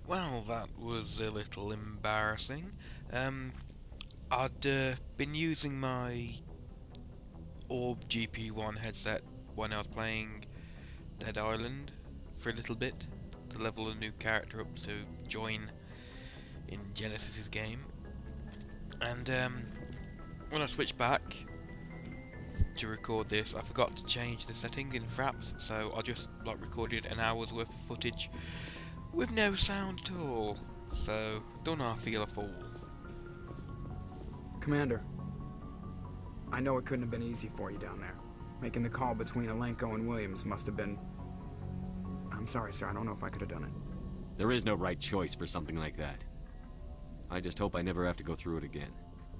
Well, that was a little embarrassing. I'd been using my Orb GP1 headset when I was playing Dead Island for a little bit to level a new character up to join in Genesis's game. And when I switched back to record this, I forgot to change the settings in Fraps, so I just recorded an hour's worth of footage with no sound at all. So don't know I feel a fool. Commander, I know it couldn't have been easy for you down there. Making the call between Alenko and Williams must have been... I'm sorry, sir. I don't know if I could have done it. There is no right choice for something like that. I just hope I never have to go through it again.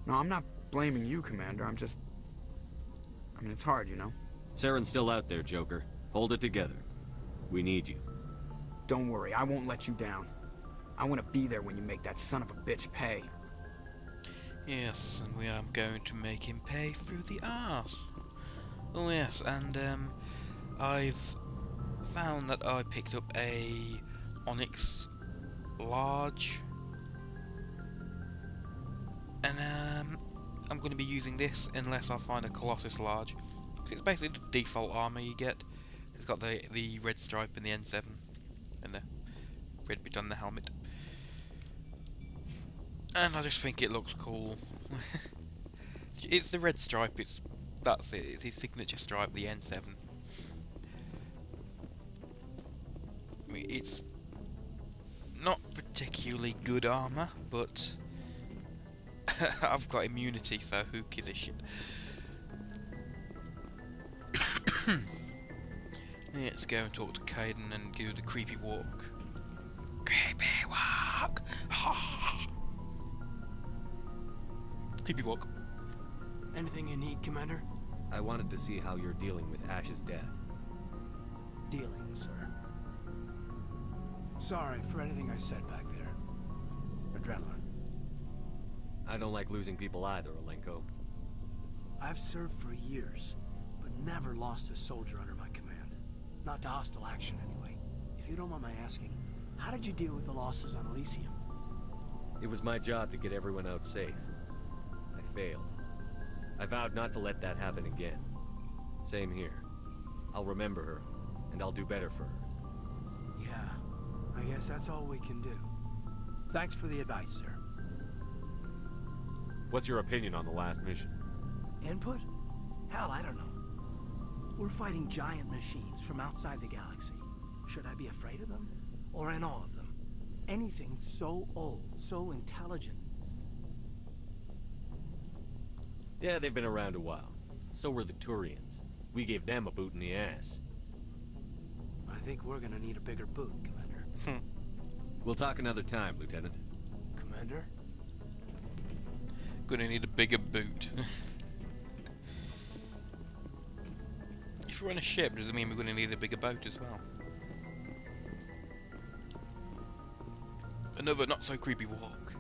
No, I'm not blaming you, Commander. I'm just... I mean, it's hard, you know? Saren's still out there, Joker. Hold it together. We need you. Don't worry, I won't let you down. I want to be there when you make that son of a bitch pay. Yes, and we are going to make him pay through the arse. Oh yes, and I've found that I picked up a Onyx Large, and I'm going to be using this unless I find a Colossus Large. So it's basically the default armor you get. It's got the red stripe and the N7 and the red bit on the helmet. And I just think it looks cool. It's the red stripe, that's it, it's his signature stripe, the N7. I mean, it's not particularly good armour, but I've got immunity, so who gives a shit. Let's go and talk to Caden and do the creepy walk. Creepy walk! Creepy walk. Anything you need, Commander? I wanted to see how you're dealing with Ash's death. Dealing, sir. Sorry for anything I said back there. Adrenaline. I don't like losing people either, Alenko. I've served for years, but never lost a soldier under my command. Not to hostile action, anyway. If you don't mind my asking, how did you deal with the losses on Elysium? It was my job to get everyone out safe. I failed. I vowed not to let that happen again. Same here. I'll remember her, and I'll do better for her. Yeah, I guess that's all we can do. Thanks for the advice, sir. What's your opinion on the last mission? Input? Hell, I don't know. We're fighting giant machines from outside the galaxy. Should I be afraid of them? Or in awe of them? Anything so old, so intelligent. Yeah, they've been around a while. So were the Turians. We gave them a boot in the ass. I think we're gonna need a bigger boot, Commander. We'll talk another time, Lieutenant. Commander? Gonna need a bigger boot. If we're on a ship, does it mean we're gonna need a bigger boat as well? Another not so creepy walk.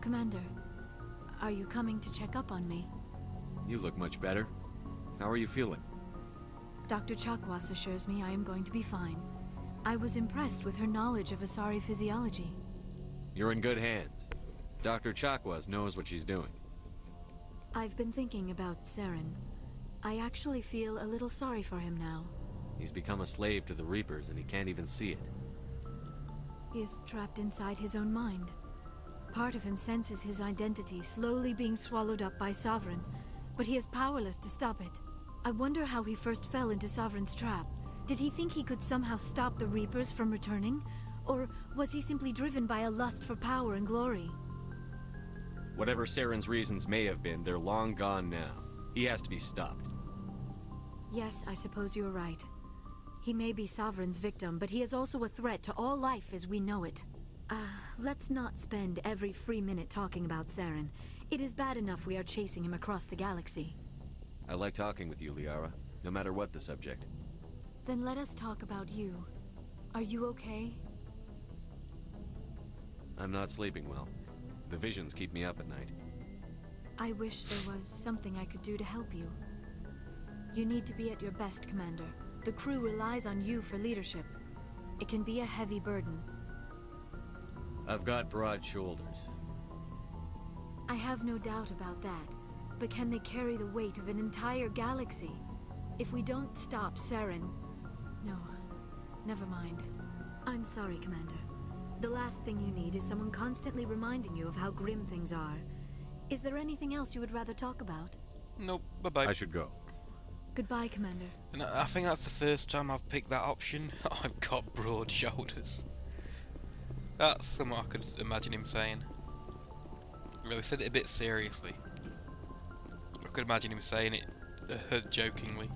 Commander, are you coming to check up on me? You look much better. How are you feeling? Dr. Chakwas assures me I am going to be fine. I was impressed with her knowledge of Asari physiology. You're in good hands. Dr. Chakwas knows what she's doing. I've been thinking about Saren. I actually feel a little sorry for him now. He's become a slave to the Reapers and he can't even see it. He is trapped inside his own mind. Part of him senses his identity slowly being swallowed up by Sovereign, but he is powerless to stop it. I wonder how he first fell into Sovereign's trap. Did he think he could somehow stop the Reapers from returning? Or was he simply driven by a lust for power and glory? Whatever Saren's reasons may have been, they're long gone now. He has to be stopped. Yes, I suppose you're right. He may be Sovereign's victim, but he is also a threat to all life as we know it. Let's not spend every free minute talking about Saren. It is bad enough we are chasing him across the galaxy. I like talking with you, Liara, no matter what the subject. Then let us talk about you. Are you okay? I'm not sleeping well. The visions keep me up at night. I wish there was something I could do to help you. You need to be at your best, Commander. The crew relies on you for leadership. It can be a heavy burden. I've got broad shoulders. I have no doubt about that. But can they carry the weight of an entire galaxy? If we don't stop Saren... No, never mind. I'm sorry, Commander. The last thing you need is someone constantly reminding you of how grim things are. Is there anything else you would rather talk about? Nope, bye-bye. I should go. Goodbye, Commander. And I think that's the first time I've picked that option. I've got broad shoulders. That's something I could imagine him saying. Well, he said it a bit seriously. I could imagine him saying it jokingly.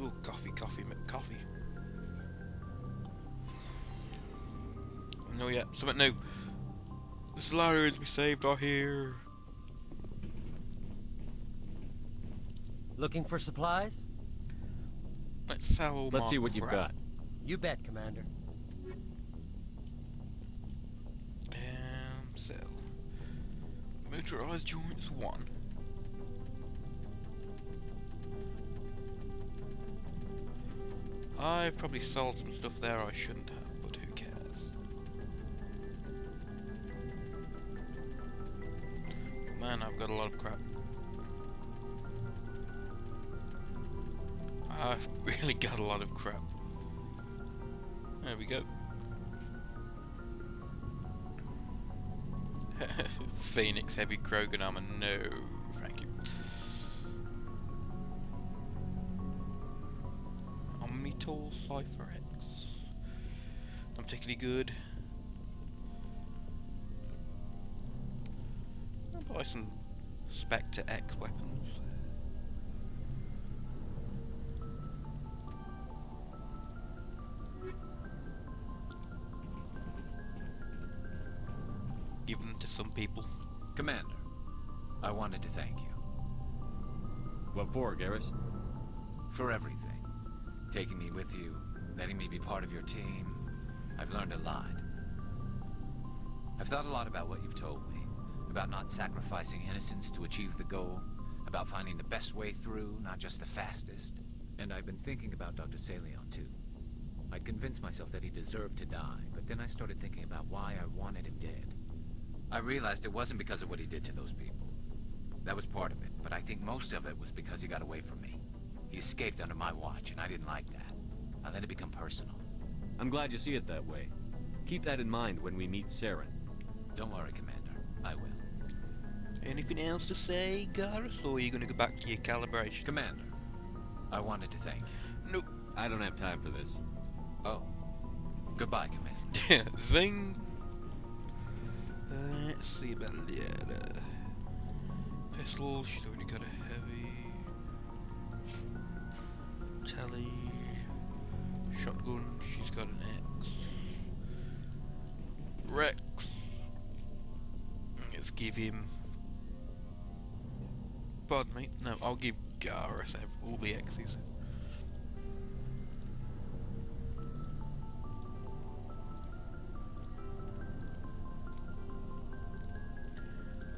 Ooh, coffee. No, yeah, something new. The Solarians we saved are here. Looking for supplies? Let's sell all Let's my see what you've crap. got. You bet, Commander. Sell. Motorized joints 1. I've probably sold some stuff there I shouldn't have, but who cares? Man, I've got a lot of crap. I've really got a lot of crap. There we go. Phoenix heavy Krogan armor, no, thank you. Omnitol Cypher X, not particularly good. I'll buy some Spectre X weapons. Give them to some people. Commander, I wanted to thank you. What for, Garrus? For everything. Taking me with you, letting me be part of your team. I've learned a lot. I've thought a lot about what you've told me. About not sacrificing innocence to achieve the goal. About finding the best way through, not just the fastest. And I've been thinking about Dr. Saleon, too. I'd convinced myself that he deserved to die, but then I started thinking about why I wanted him dead. I realized it wasn't because of what he did to those people. That was part of it, but I think most of it was because he got away from me. He escaped under my watch, and I didn't like that. I let it become personal. I'm glad you see it that way. Keep that in mind when we meet Saren. Don't worry, Commander. I will. Anything else to say, Garrus, or are you going to go back to your calibration? Commander, I wanted to thank you. Nope. I don't have time for this. Oh. Goodbye, Commander. Zing! Let's see about the pistol. She's already got a heavy. Telly. Shotgun. She's got an X. Rex. Let's give him. Pardon me. No, I'll give Garrus all the X's.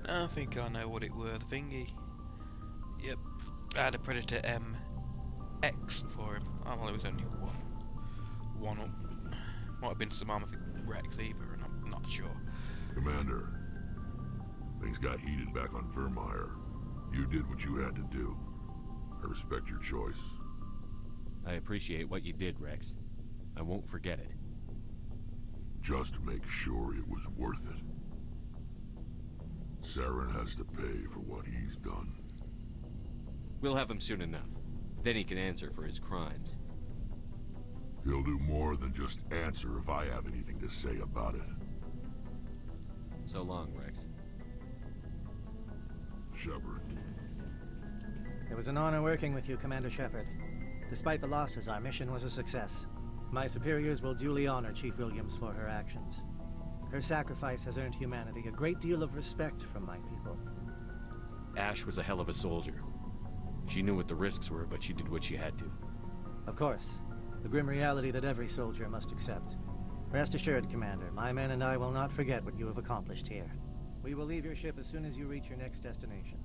I think I know what it were, the thingy. Yep. I had a Predator MX for him. Oh, well, it was only one up. Might have been some armor for Rex either, and I'm not sure. Commander, things got heated back on Firma. You did what you had to do. I respect your choice. I appreciate what you did, Rex. I won't forget it. Just make sure it was worth it. Saren has to pay for what he's done. We'll have him soon enough. Then he can answer for his crimes. He'll do more than just answer if I have anything to say about it. So long, Rex. Shepard. It was an honor working with you, Commander Shepard. Despite the losses, our mission was a success. My superiors will duly honor Chief Williams for her actions. Her sacrifice has earned humanity a great deal of respect from my people. Ash was a hell of a soldier. She knew what the risks were, but she did what she had to. Of course, the grim reality that every soldier must accept. Rest assured, Commander, my men and I will not forget what you have accomplished here. We will leave your ship as soon as you reach your next destination.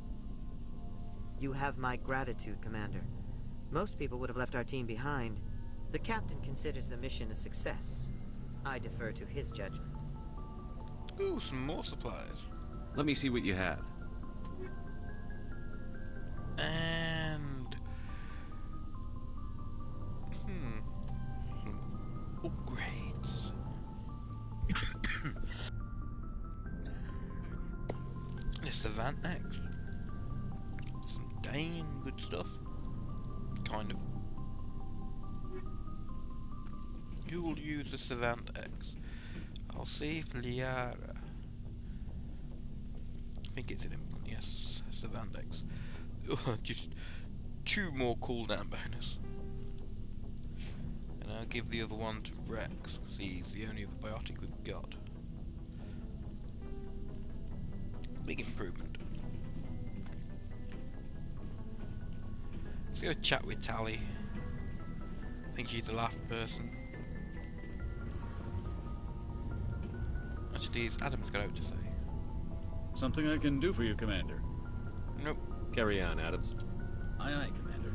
You have my gratitude, Commander. Most people would have left our team behind. The captain considers the mission a success. I defer to his judgment. Ooh, some more supplies. Let me see what you have. And... some upgrades. The Savant X. Some damn good stuff. Kind of. Who will use the Savant X? I'll see if Liara. I think it's an implant, yes. Savant X. Just 2 more cooldown bonus. And I'll give the other one to Rex, because he's the only other biotic we've got. Big improvement. Let's go chat with Tally. I think she's the last person. Actually, Adam's got out to say. Something I can do for you, Commander. Nope. Carry on, Adams. Aye, aye, Commander.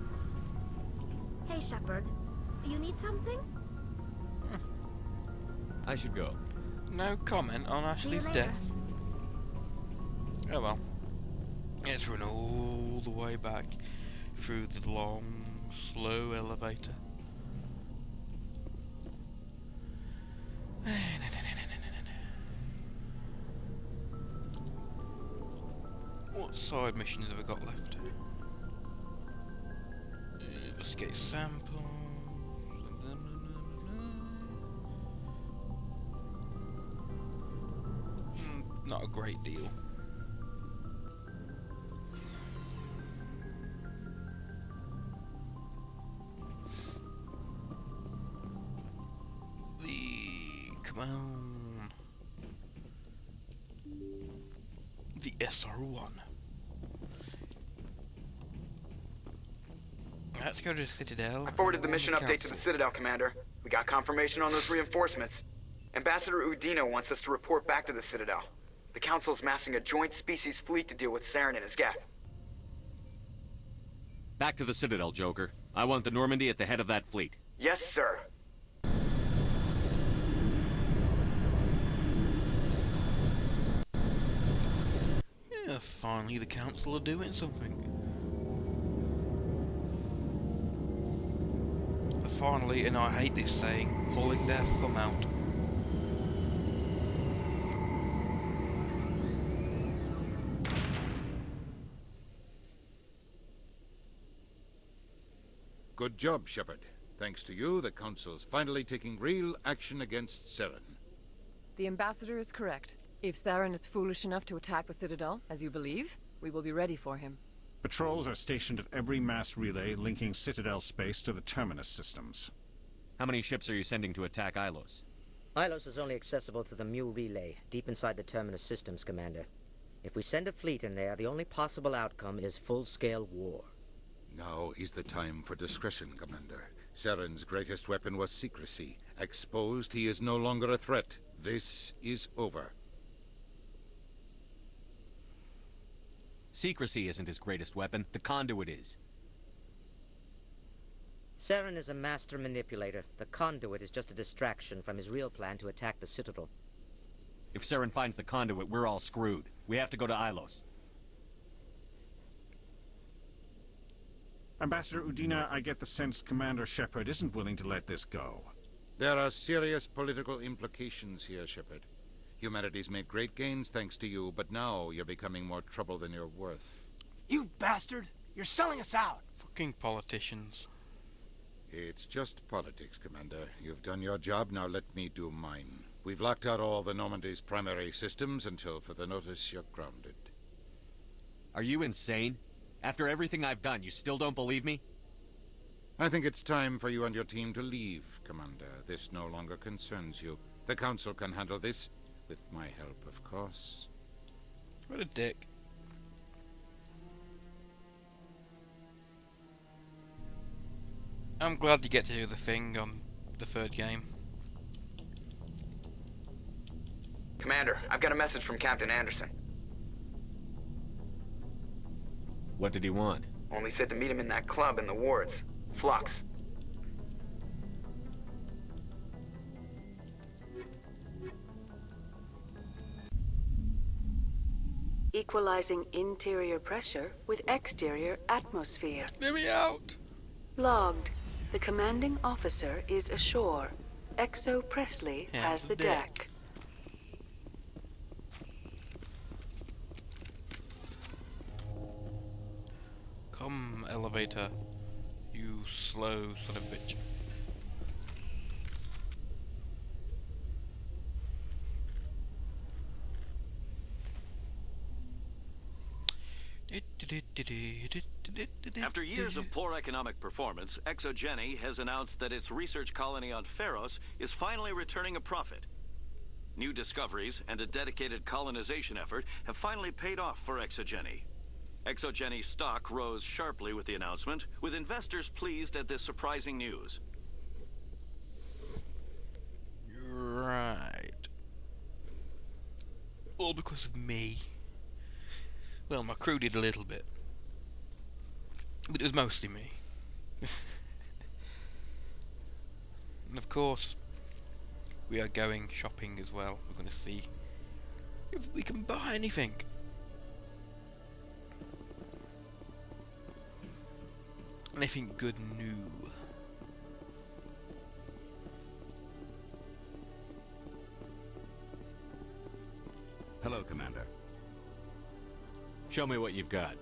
Hey, Shepard. You need something? I should go. No comment on Ashley's death. Oh well. Let's run all the way back through the long, slow elevator. What side missions have I got left? Investigate samples. Not a great deal. Come on. The SR1. Let's go to the Citadel. I forwarded the mission update to the Citadel, Commander. We got confirmation on those reinforcements. Ambassador Udina wants us to report back to the Citadel. The Council's massing a joint species fleet to deal with Saren and his geth. Back to the Citadel, Joker. I want the Normandy at the head of that fleet. Yes, sir. Yeah, finally the Council are doing something. Finally, and I hate this saying, pulling their thumb out. Good job, Shepard. Thanks to you, the Council's finally taking real action against Saren. The Ambassador is correct. If Saren is foolish enough to attack the Citadel, as you believe, we will be ready for him. Patrols are stationed at every mass relay linking Citadel space to the Terminus systems. How many ships are you sending to attack Ilos? Ilos is only accessible through the Mu relay, deep inside the Terminus systems, Commander. If we send a fleet in there, the only possible outcome is full-scale war. Now is the time for discretion, Commander. Saren's greatest weapon was secrecy. Exposed, he is no longer a threat. This is over. Secrecy isn't his greatest weapon. The conduit is. Saren is a master manipulator. The conduit is just a distraction from his real plan to attack the Citadel. If Saren finds the conduit, we're all screwed. We have to go to Ilos. Ambassador Udina, I get the sense Commander Shepard isn't willing to let this go. There are serious political implications here, Shepard. Humanity's made great gains thanks to you, but now you're becoming more trouble than you're worth. You bastard! You're selling us out! Fucking politicians. It's just politics, Commander. You've done your job, now let me do mine. We've locked out all the Normandy's primary systems until further notice you're grounded. Are you insane? After everything I've done, you still don't believe me? I think it's time for you and your team to leave, Commander. This no longer concerns you. The Council can handle this, with my help, of course. What a dick. I'm glad you get to do the thing on the third game. Commander, I've got a message from Captain Anderson. What did he want? Only said to meet him in that club in the wards. Flux. Equalizing interior pressure with exterior atmosphere. Let me out! Logged. The commanding officer is ashore. Exo Presley has the deck. Come, elevator. You slow son of a bitch. After years of poor economic performance, ExoGeni has announced that its research colony on Pharos is finally returning a profit. New discoveries and a dedicated colonization effort have finally paid off for ExoGeni. ExoGeni's stock rose sharply with the announcement, with investors pleased at this surprising news. Right. All because of me. Well, my crew did a little bit. But it was mostly me. And of course, we are going shopping as well. We're going to see if we can buy anything. Anything good new. Hello, Commander. Show me what you've got.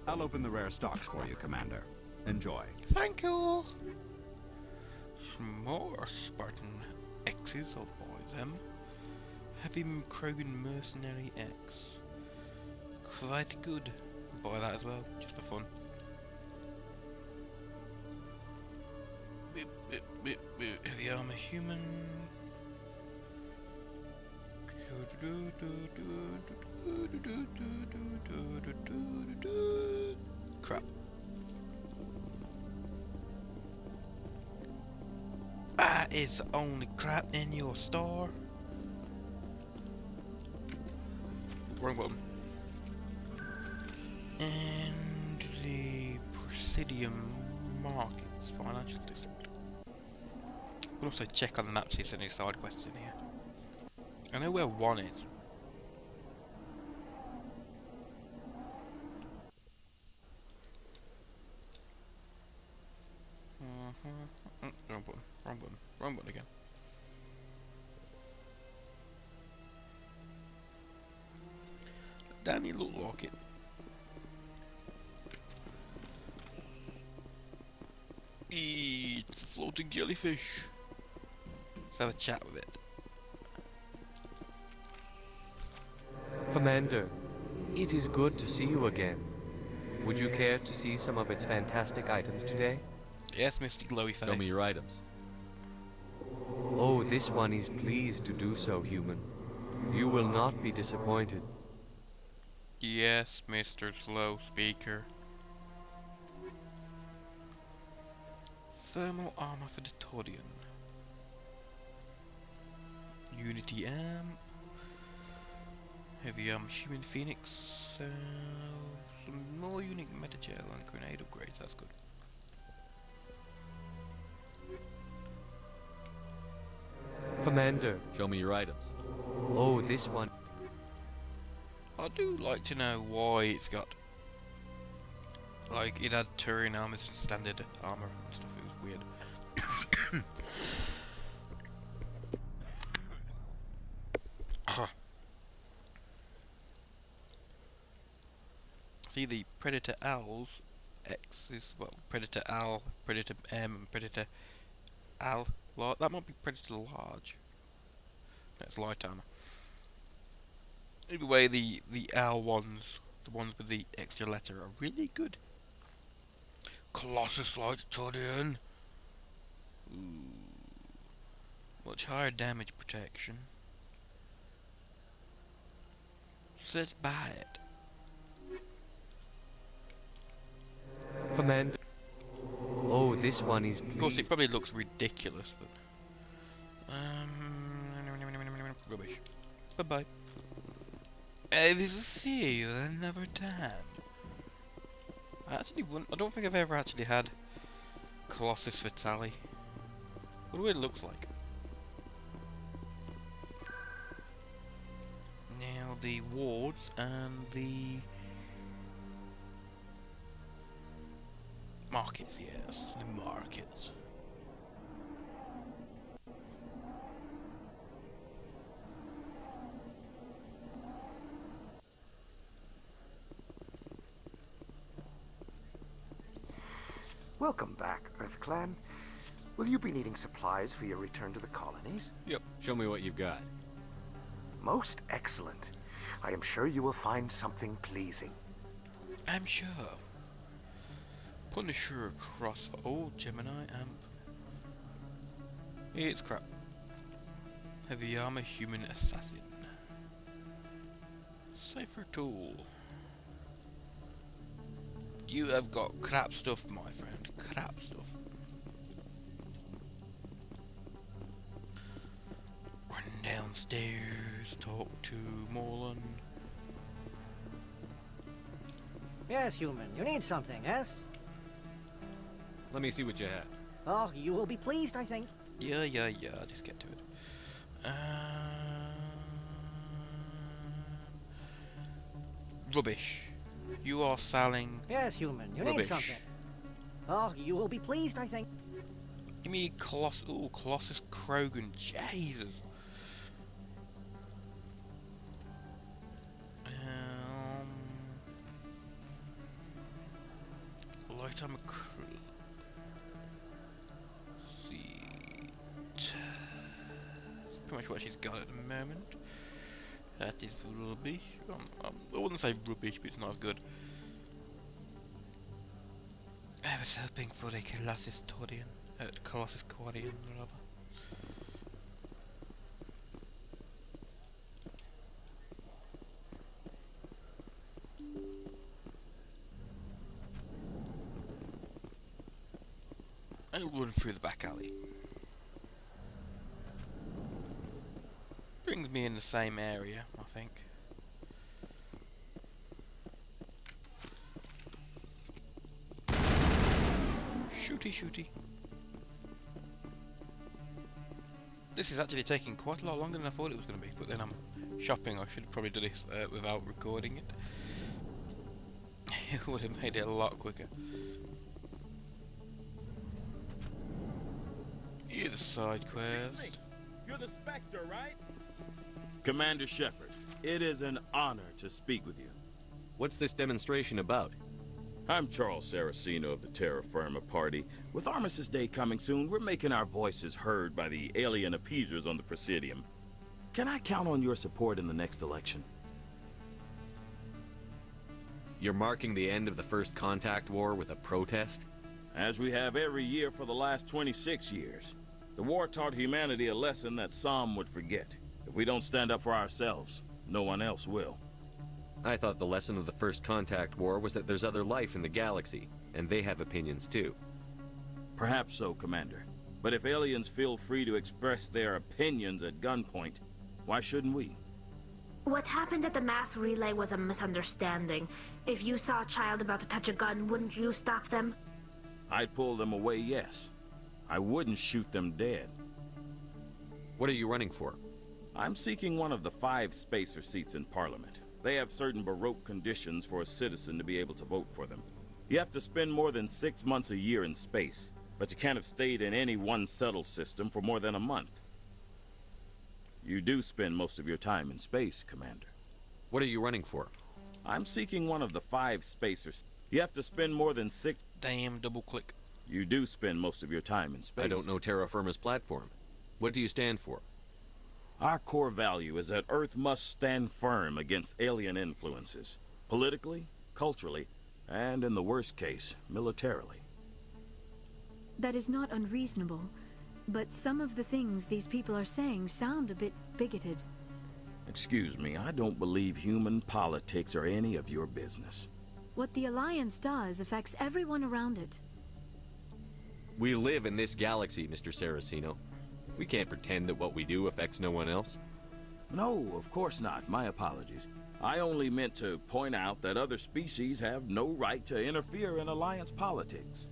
I'll open the rare stocks for you, Commander. Enjoy. Thank you. Some more Spartan X's, I'll buy them. Heavy Krogan Mercenary X. Quite good. I'll buy that as well, just for fun. Heavy armor human. Crap. That is the only crap in your store. Wrong button. And the Presidium Markets Financial District. We'll also check on the map, see if there's any side quests in here. I know where one is. Wrong button, wrong button, wrong button again. Damn, you look like it. It's a floating jellyfish. Let's have a chat with it. Commander, it is good to see you again. Would you care to see some of its fantastic items today? Yes, Mr. Glowy Face. Show me your items. Oh, this one is pleased to do so, human. You will not be disappointed. Yes, Mr. Slow Speaker. Thermal armor for the Todian. Unity amp. Heavy human phoenix. Some more unique metagel and grenade upgrades, that's good. Commander. Show me your items. Oh, this one. I do like to know why it's got... Like, it had Turin armor and standard armor and stuff, it was weird. See, the Predator Owls X is, well, Predator Owl, Predator M, and Predator Owl. That might be Predator Large. That's light armor. Either way, the Owl ones, the ones with the extra letter, are really good. Colossus Light Todian. Much higher damage protection. So let's buy it. Commander. Oh, this one is... Of course, it probably looks ridiculous, but... rubbish. Bye-bye. This is see you another time. I don't think I've ever actually had Colossus Vitali. What do it look like? Now the wards and the markets, yes, the markets. Welcome back, EarthClan. Will you be needing supplies for your return to the colonies? Yep. Show me what you've got. Most excellent. I am sure you will find something pleasing. I'm sure. Punisher across for old Gemini amp. It's crap. Heavy armor human assassin. Cipher tool. You have got crap stuff, my friend. Crap stuff. Run downstairs, talk to Morlan. Yes, human. You need something, yes? Let me see what you have. Oh, you will be pleased, I think. Yeah, just get to it. Rubbish. You are selling Yes, human. You rubbish. need something. Oh, you will be pleased, I think. Give me Colossus Krogan. Jesus. Light armor. See. That's pretty much what she's got at the moment. That is rubbish. I wouldn't say rubbish, but it's not as good. I was hoping for a Colossus Quarian, rather. I'll run through the back alley. Brings me in the same area, I think. Shooty. This is actually taking quite a lot longer than I thought it was going to be, but then I'm shopping. I should have probably done this without recording it. It would have made it a lot quicker. Here's a side quest. You're the Spectre, right? Commander Shepard, it is an honor to speak with you. What's this demonstration about? I'm Charles Saraceno of the Terra Firma party. With Armistice Day coming soon, we're making our voices heard by the alien appeasers on the Presidium. Can I count on your support in the next election? You're marking the end of the First Contact War with a protest? As we have every year for the last 26 years. The war taught humanity a lesson that some would forget. If we don't stand up for ourselves, no one else will. I thought the lesson of the First Contact War was that there's other life in the galaxy, and they have opinions too. Perhaps so, Commander. But if aliens feel free to express their opinions at gunpoint, why shouldn't we? What happened at the mass relay was a misunderstanding. If you saw a child about to touch a gun, wouldn't you stop them? I'd pull them away, yes. I wouldn't shoot them dead. What are you running for? I'm seeking one of the 5 spacer seats in Parliament. They have certain Baroque conditions for a citizen to be able to vote for them. You have to spend more than 6 months a year in space, but you can't have stayed in any one settled system for more than a month. You do spend most of your time in space, Commander. What are you running for? I'm seeking one of the 5 spacers. You have to spend more than 6... Damn, double click. You do spend most of your time in space. I don't know Terra Firma's platform. What do you stand for? Our core value is that Earth must stand firm against alien influences. Politically, culturally, and in the worst case, militarily. That is not unreasonable, but some of the things these people are saying sound a bit bigoted. Excuse me, I don't believe human politics are any of your business. What the Alliance does affects everyone around it. We live in this galaxy, Mr. Saraceno. We can't pretend that what we do affects no one else. No, of course not. My apologies. I only meant to point out that other species have no right to interfere in alliance politics.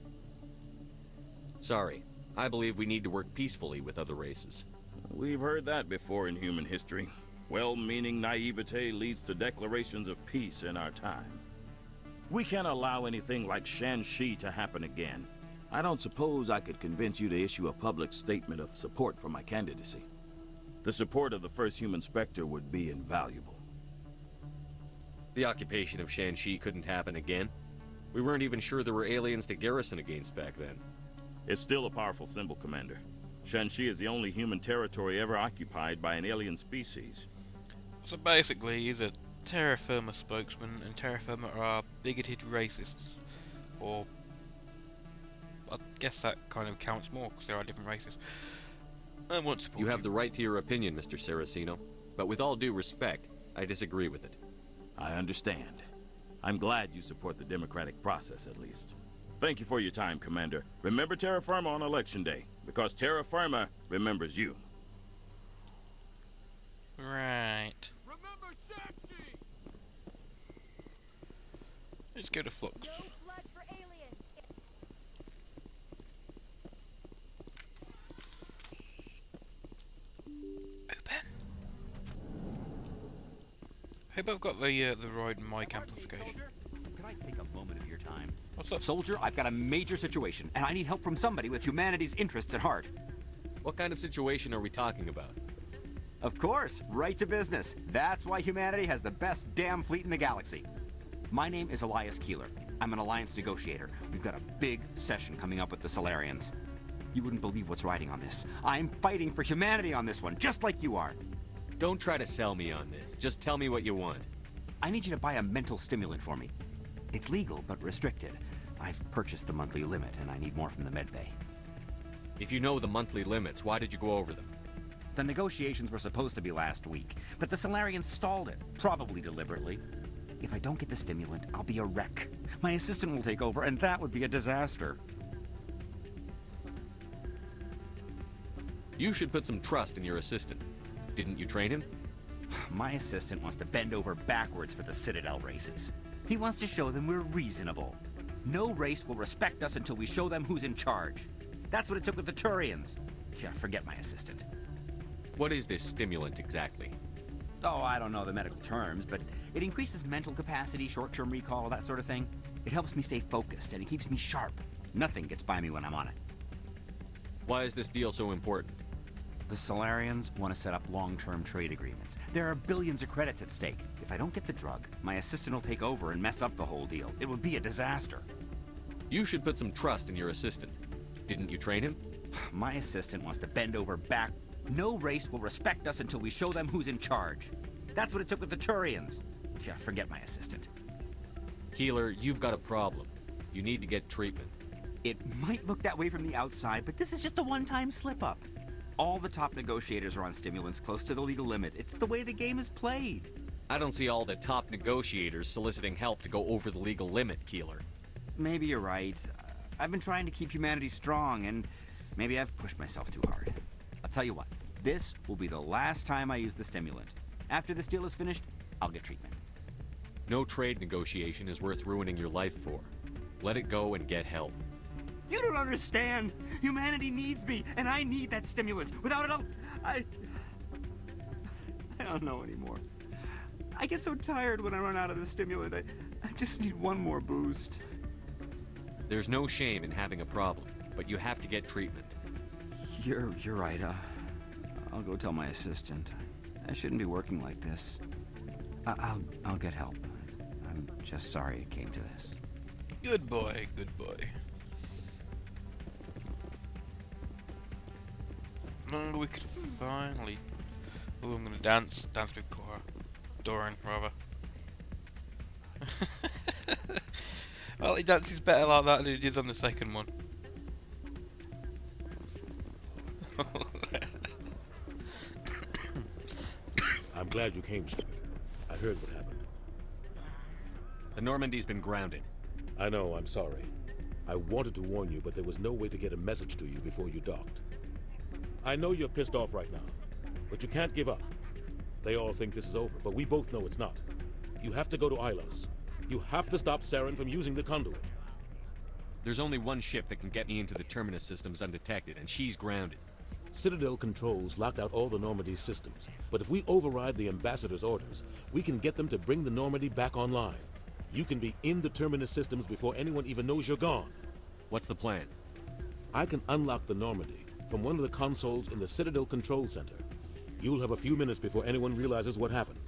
Sorry. I believe we need to work peacefully with other races. We've heard that before in human history. Well-meaning naivete leads to declarations of peace in our time. We can't allow anything like Shanxi to happen again. I don't suppose I could convince you to issue a public statement of support for my candidacy. The support of the first human Spectre would be invaluable. The occupation of Shanxi couldn't happen again. We weren't even sure there were aliens to garrison against back then. It's still a powerful symbol, Commander. Shanxi is the only human territory ever occupied by an alien species. So basically, he's a Terra Firma spokesman, and Terra Firma are bigoted racists. Or, I guess that kind of counts more, because there are different races. I won't support you. You have the right to your opinion, Mr. Saraceno, but with all due respect, I disagree with it. I understand. I'm glad you support the democratic process, at least. Thank you for your time, Commander. Remember Terra Firma on Election Day, because Terra Firma remembers you. Right. Let's go to Flux. Open. Hope I've got the right mic amplification. Could I take a moment of your time? What's up? Soldier, I've got a major situation, and I need help from somebody with humanity's interests at heart. What kind of situation are we talking about? Of course, right to business. That's why humanity has the best damn fleet in the galaxy. My name is Elias Keeler. I'm an alliance negotiator. We've got a big session coming up with the Solarians. You wouldn't believe what's riding on this. I'm fighting for humanity on this one, just like you are. Don't try to sell me on this. Just tell me what you want. I need you to buy a mental stimulant for me. It's legal, but restricted. I've purchased the monthly limit, and I need more from the medbay. If you know the monthly limits, why did you go over them? The negotiations were supposed to be last week, but the Solarians stalled it, probably deliberately. If I don't get the stimulant, I'll be a wreck. My assistant will take over, and that would be a disaster. You should put some trust in your assistant. Didn't you train him? My assistant wants to bend over backwards for the Citadel races. He wants to show them we're reasonable. No race will respect us until we show them who's in charge. That's what it took with the Turians. Yeah, forget my assistant. What is this stimulant exactly? Oh, I don't know the medical terms, but it increases mental capacity, short-term recall, that sort of thing. It helps me stay focused, and it keeps me sharp. Nothing gets by me when I'm on it. Why is this deal so important? The Solarians want to set up long-term trade agreements. There are billions of credits at stake. If I don't get the drug, my assistant will take over and mess up the whole deal. It would be a disaster. You should put some trust in your assistant. Didn't you train him? My assistant wants to bend over back. No race will respect us until we show them who's in charge. That's what it took with the Turians. Yeah, forget my assistant. Keeler, you've got a problem. You need to get treatment. It might look that way from the outside, but this is just a one-time slip-up. All the top negotiators are on stimulants close to the legal limit. It's the way the game is played. I don't see all the top negotiators soliciting help to go over the legal limit, Keeler. Maybe you're right. I've been trying to keep humanity strong, and maybe I've pushed myself too hard. I'll tell you what, this will be the last time I use the stimulant. After this deal is finished, I'll get treatment. No trade negotiation is worth ruining your life for. Let it go and get help. You don't understand! Humanity needs me, and I need that stimulant. Without it, I don't know anymore. I get so tired when I run out of the stimulant. I just need one more boost. There's no shame in having a problem, but you have to get treatment. You're right. I'll go tell my assistant. I shouldn't be working like this. I'll get help. I'm just sorry it came to this. Good boy, good boy. No, we could finally. Oh, I'm gonna dance with Cora. Doran, rather. Well, he dances better like that than he did on the second one. I'm glad you came, Sid. I heard what happened. The Normandy's been grounded. I know, I'm sorry. I wanted to warn you, but there was no way to get a message to you before you docked. I know you're pissed off right now, but you can't give up. They all think this is over, but we both know it's not. You have to go to Ilos. You have to stop Saren from using the conduit. There's only one ship that can get me into the Terminus systems undetected, and she's grounded. Citadel controls locked out all the Normandy's systems, but if we override the Ambassador's orders, we can get them to bring the Normandy back online. You can be in the Terminus systems before anyone even knows you're gone. What's the plan? I can unlock the Normandy from one of the consoles in the Citadel Control Center. You'll have a few minutes before anyone realizes what happened.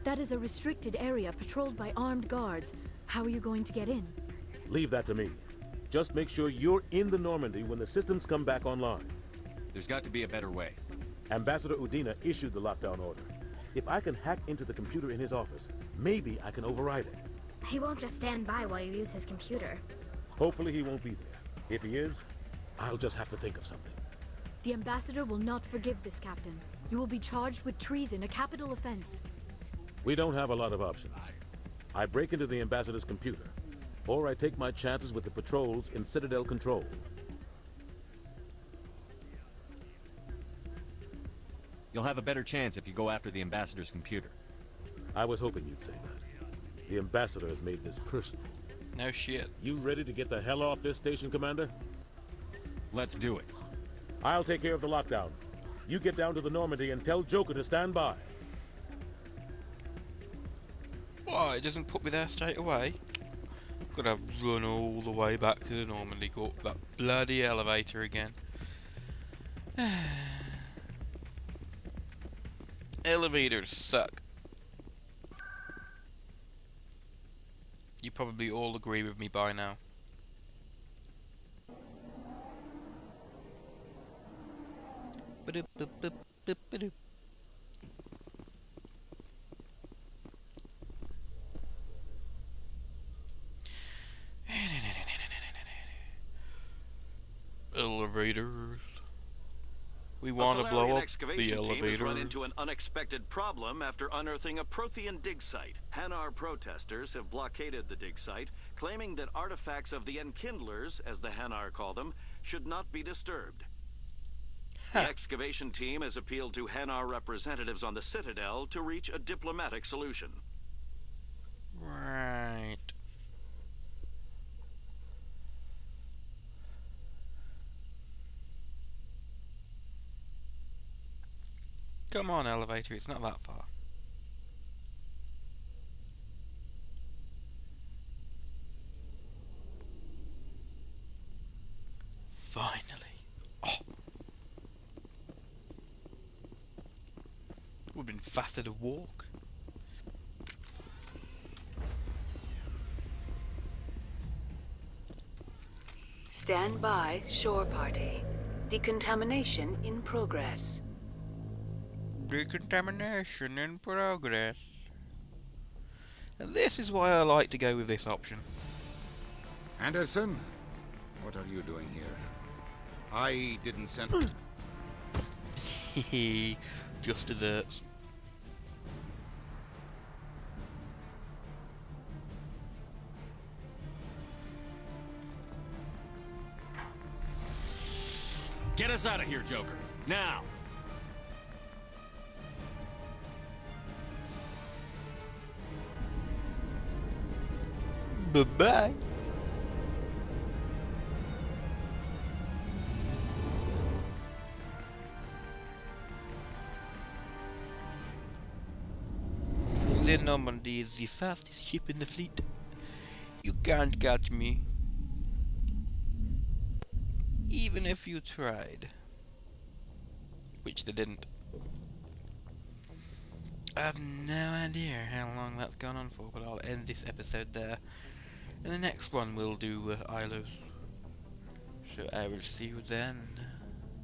That is a restricted area patrolled by armed guards. How are you going to get in? Leave that to me. Just make sure you're in the Normandy when the systems come back online. There's got to be a better way. Ambassador Udina issued the lockdown order. If I can hack into the computer in his office, maybe I can override it. He won't just stand by while you use his computer. Hopefully he won't be there. If he is, I'll just have to think of something. The Ambassador will not forgive this, Captain. You will be charged with treason, a capital offense. We don't have a lot of options. I break into the Ambassador's computer, or I take my chances with the patrols in Citadel Control. You'll have a better chance if you go after the Ambassador's computer. I was hoping you'd say that. The Ambassador has made this personal. No shit. You ready to get the hell off this station, Commander? Let's do it. I'll take care of the lockdown. You get down to the Normandy and tell Joker to stand by. Why, it doesn't put me there straight away? Gotta run all the way back to the Normandy, go up that bloody elevator again. Elevators suck. You probably all agree with me by now. Ba-doop-boop-boop-boop-ba-doop. Elevators. We want to blow up the team has run elevator. into an unexpected problem after unearthing a Prothean dig site. Hanar protesters have blockaded the dig site, claiming that artifacts of the Enkindlers, as the Hanar call them, should not be disturbed. The excavation team has appealed to Hanar representatives on the Citadel to reach a diplomatic solution. Right. Come on, elevator, it's not that far. Finally. Oh. Would have been faster to walk. Stand by, shore party. Decontamination in progress. Decontamination in progress. And this is why I like to go with this option. Anderson, what are you doing here? I didn't send... Hehe, just desserts. Get us out of here, Joker. Now! Bye-bye. The Normandy is the fastest ship in the fleet. You can't catch me. Even if you tried. Which they didn't. I have no idea how long that's gone on for, but I'll end this episode there. And the next one we'll do Ilos. So I will see you then.